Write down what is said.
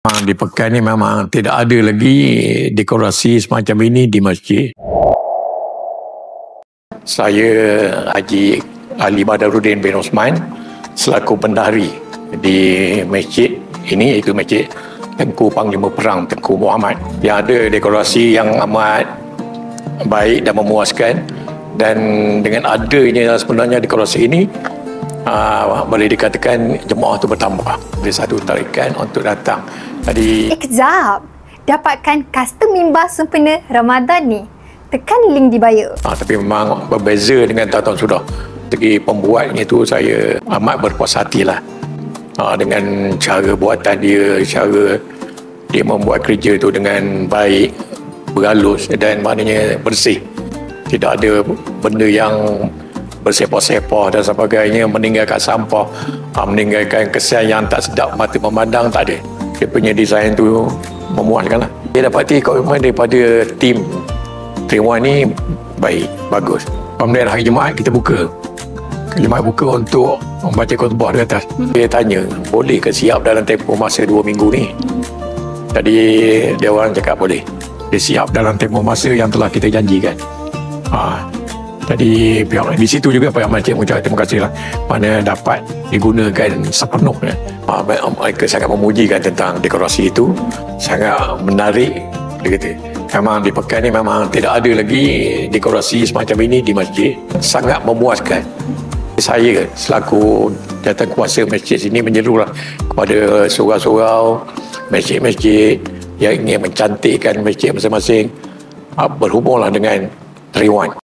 Di Pekan ni memang tidak ada lagi dekorasi semacam ini di masjid. Saya Haji Ali Badarudin bin Osman selaku bendahari di masjid ini, iaitu Masjid Tengku Panglima Perang Tengku Muhammad, yang ada dekorasi yang amat baik dan memuaskan. Dan dengan adanya sebenarnya dekorasi ini, boleh dikatakan jemaah itu bertambah dari satu tarikan untuk datang. Tadi kejap, dapatkan custom mimbar sempena Ramadan ni, tekan link di bio. Tapi memang berbeza dengan tahun-tahun sudah. Segi pembuatnya tu saya amat berpuas hatilah dengan cara buatan dia, cara dia membuat kerja tu dengan baik, berhalus dan maknanya bersih. Tidak ada benda yang bersepah-sepah dan sebagainya, meninggalkan sampah, meninggalkan kesan yang tak sedap mata memandang, tak ada. Dia punya design tu memuaskan lah. Dia dapati komitmen daripada tim 3-1 ni baik, bagus. Pemilihan hari Jumaat kita buka. Jumaat buka untuk membaca khutbah di atas. Dia tanya, boleh ke siap dalam tempoh masa 2 minggu ni? Jadi dia orang cakap boleh. Dia siap dalam tempoh masa yang telah kita janjikan. Jadi pihak di situ juga pihak masjid mengucapkan terima kasih lah, mana dapat digunakan sepenuhnya. Mereka sangat memujikan tentang dekorasi itu, sangat menarik. Dia kata memang di Pekan ni memang tidak ada lagi dekorasi semacam ini di masjid. Sangat memuaskan. Saya selaku jawatankuasa masjid sini menyerulah kepada surau-surau, masjid-masjid yang ingin mencantikkan masjid masing-masing, berhubunglah dengan 3-1.